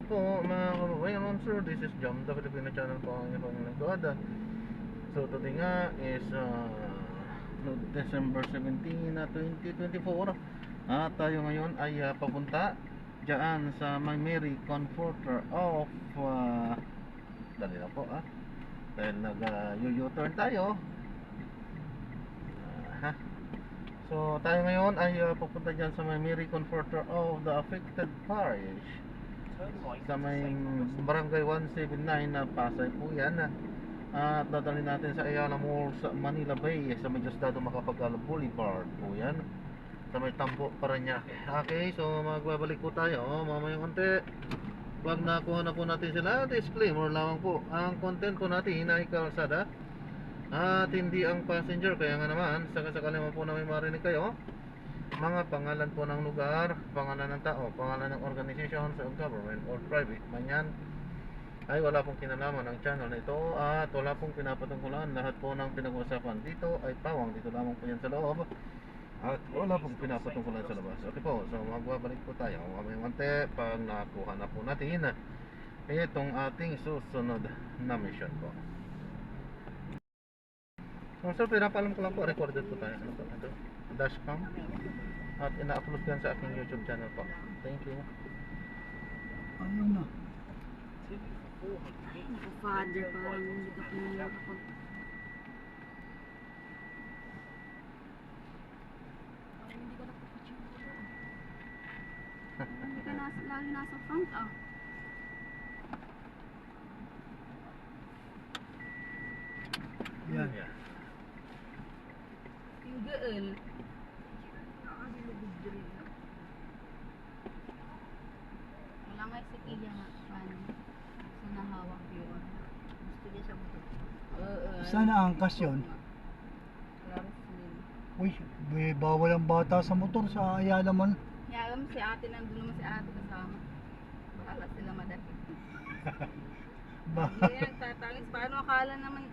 po mga kababayan, sir, this is Jam, the Filipino channel po ang inyong lingkod. So today nga is December 17 na 2024. At tayo ngayon ay papunta dyan sa May Mary Comforter of dali na po dahil nag-U-turn tayo. So tayo ngayon ay pupunta dyan sa May Mary Comforter of the affected parish sa may barangay 179 na Pasay po yan. At dadalhin natin sa Ayala Mall sa Manila Bay sa may Diosdado Macapagal Boulevard po yan, sa may Tambo, Parañaque. Okay, so magbabalik po tayo mamayang konti. Pag nakuha na po natin sila, disclaimer lamang po, ang content po natin ay kalsada at hindi ang passenger. Kaya nga naman, sakasakali mo po na may marinig kayo, mga pangalan po ng lugar, pangalan ng tao, pangalan ng organization sa government or private man yan, ay wala pong kinalaman ng channel na ito at wala pong pinapatungkulan. Lahat po ng pinag-uusapan dito ay pawang dito lamang po yan sa loob at wala pong pinapatungkulan sa labas. Okay po, so magbabalik po tayo mamayang konti pag nakuha na po natin itong ating susunod na mission po. So sir, pinapalam ko lang po, recorded po tayo. Ano po ito? Dashcam. At ina-upload yan sa aking YouTube channel po. Thank you. Ano na? Naka-father, parang hindi ka po nakapag... Hindi ka nakapag-check ko doon. Hindi ka lagi nasa front Yan. Yeah. Yung girl. Wala nga si Kia nga. Paano? Sa nahawak yun. Gusto niya sa motor. Sana angkas yun? Uy, bawal ang bata sa motor sa Ayala man. Alam si ate, nandun naman si ate kasama. Bakala sila madakit. Ba? Hindi nagtatangis. Paano akala naman?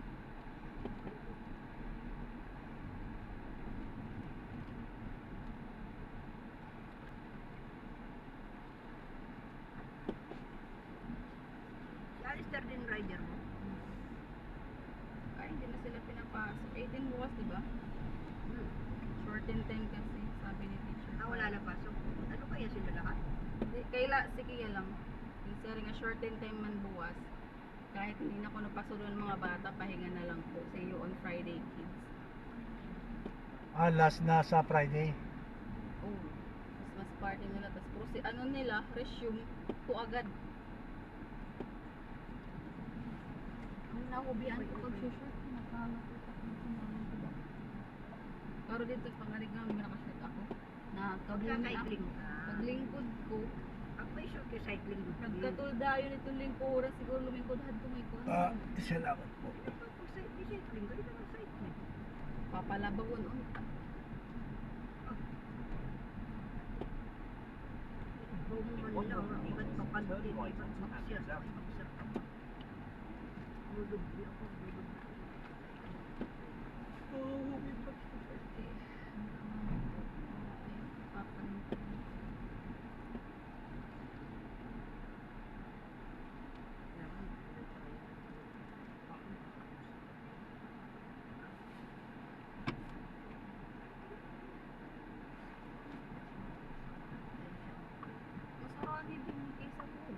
Alistair din rider mo? Ay, hindi na sila pinapasok. 18 bukas, diba? Shorten time kasi, sabi ni teacher. Wala na pasok. Ano kaya sila lahat? Hindi, si Kia lang. Yung sir nga shorten time man bukas. Kahit hindi na ko napasuro ng mga bata, pahinga na lang po. Say you on Friday, kids. Last na sa Friday. Oh, mas party nila. Tapos puro si ano nila, resume to agad. Ang nahubian ko pag-short, nakakatutak ko naman ko ba? Pero dito, pangarig namin, nakashort ako. Magka-cycling ka. Paglingkod ko, Ang may short yung cycling mo. nagkatuldayo nitong lingkuran, siguro lumingkod ko may kuha. Salamat po. Cycling, ganito ang cycling. Papalabagon on. Ikaw mo man lang, iba't papantin, iba't maksir. Maksir ka pa. Lulubli ako, lulubli. Masarani din kaysa po.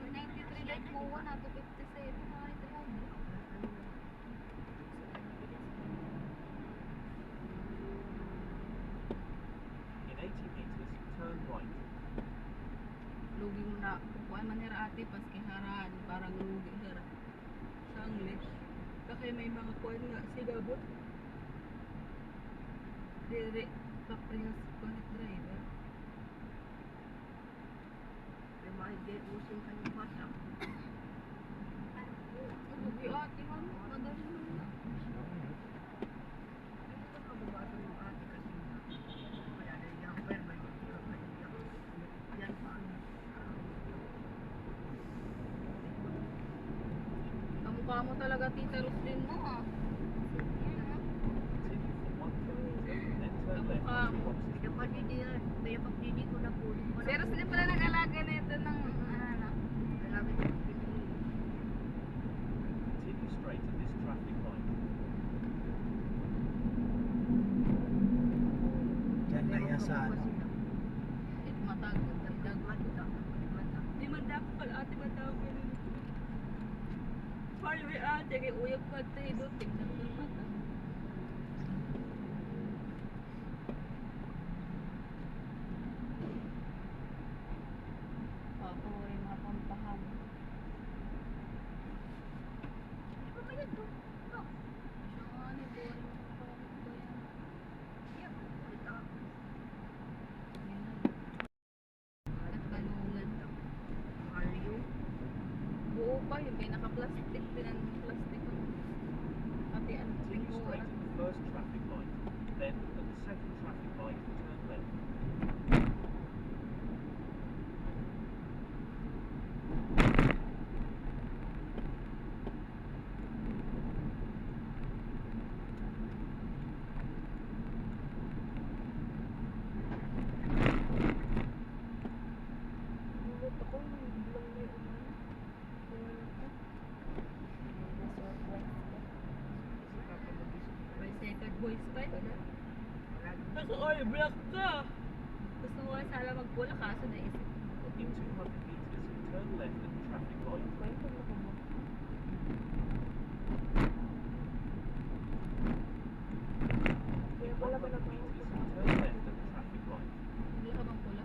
93 like po, 1 to 57, mga 300. In 80 meters, turn right. Lugi mo na, kukuha manira ate, pas kiharan, parang lugi hira. Sanglit. Kaya may mga kuwan nga, sigabot. Dire, paprihas connect driver. May mahigit using ka yung WhatsApp. Lugi ate, ano? Madali mo na. Ito ka babasa ng ate kasi kaya na yung verba yan pa. Kamukha mo talaga tita Roslyn mo ah. Continue for 1 kilometer, then turn left. Kamukha mo. Kaya pagdidi ko na po. Si Roslyn pala nag-alaga na Ito ng ano. Kailangan ko pinili. Continue straight at this traffic light. Diyan na yan sa ano. It matagod. Mata. Di man dapat pala ate matawag. Parang ate kay uyab ka tayo tingnan mo mata. Ako rin mga pampaham. Pamayad to. No. Siya nga ni Boy. Yeah. Ito. Nagkalulan. Mario. Buo pa yung pinaka-plastic. Pinang-plastic ko. Pati ang Continue pinguan. straight at the first traffic light. Then, at the second traffic light, turn left. Bulot ako. Biglang may umano. May second voice pa yun. Kaso ay, black ka! Gusto ko nga sana magpula kaso naisip. In 200 meters, turn left at the traffic light. In 100 meters, turn left at the traffic light. Bigla ka bang pula?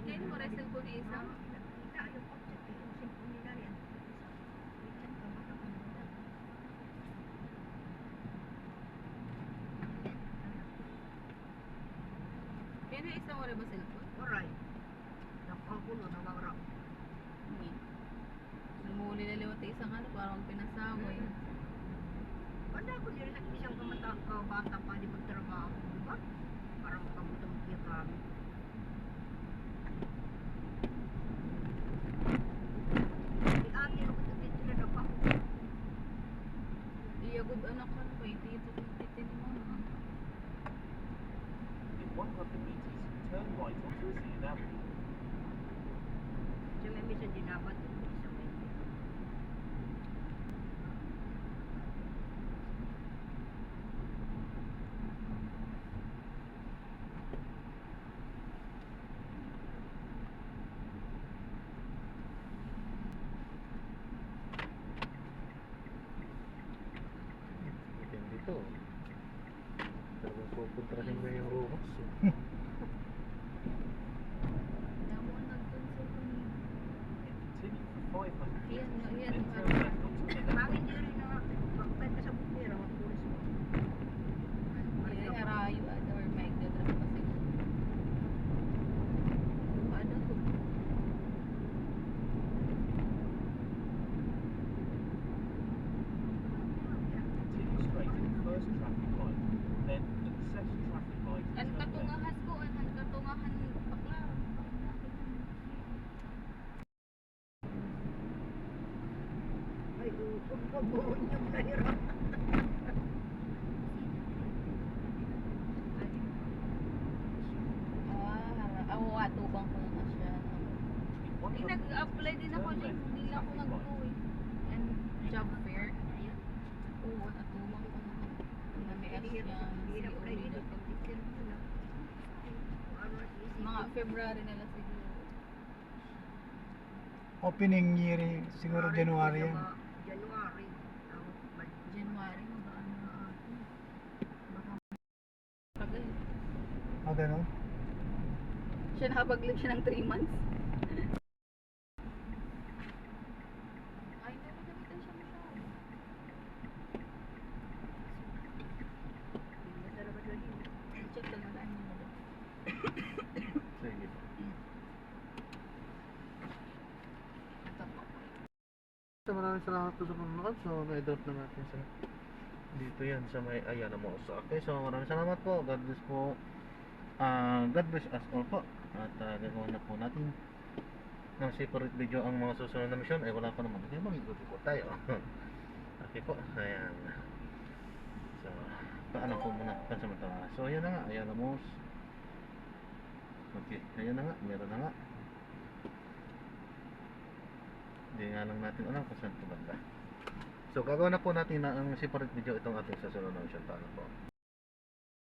Kaya mo rin cellphone ni isa? Kita yung object yung cellphone nila yan. Wait, ka baka kanina. Kaya na isa mo rin ba cellphone? Alright. Nakakulo na mga Hindi. Lumuli na liwat isang ano, parang pinasaway. Banda ko din sa isang kabata pa di magtrabaho, di ba? Para makabutang niya kami. Di ate ako dito na pa. Iyagod anak ka, kay tito kung titi ni mama. In 100 meters, turn right onto Zion Avenue. Sa may misa dinapat sa may. Depende to. Talagang pupuntrahin mo yung rumas. Damo nagtunsil ko niya. Continue for 500 Yan, meters, yan, then turn parang- left onto Minna. Bakit di rin na magpad ka sa bukira, magpulis mo. Hindi harayo ada or may nagdadrop pa siguro. Ano ko? Continue straight at the first traffic light. Then, at the second traffic light, Ang turn left. katungahan ko, ang katungahan bakla. Ay, kung pagbuhon niyo mahirap. Tubang ko na siya. In Hindi 100 nag-apply din ako turn dyan. left Hindi lang ako at the traffic nag-go light. eh. And job fair. Oo, natubang ko na. Namias yan. Hirap Si na Uli hirap. na. Pag-tikir mo na. Ano, isipin Mga mo. February na lang siguro. Opening year, siguro January yan. January. Tapos balik. January, mag-ano na ate. Baka pagay. Ah, ganun. Siya nakapag-live siya ng 3 months. Ay, hindi mo gamitan siya masyado. Hindi talaga dali. Check lang ang daan niya. Sige. Ito po. So, maraming salamat po sa panonood. So, na-drop na natin sa dito yan sa may Ayala Malls. Okay, so maraming salamat po. God bless po. God bless us all po. At gagawin na po natin ng separate video ang mga susunod na mission. Ay wala pa naman. Kaya mag-ikot po tayo. Okay po. Ayan. So, paano po muna pansamantala. So, ayan na nga. Ayala Malls. Okay, ayan na nga. Meron na nga. Hindi nga lang natin alam kung saan ito banda. So, gagawin na po natin na ang separate video itong ating susunod na mission. Paano po?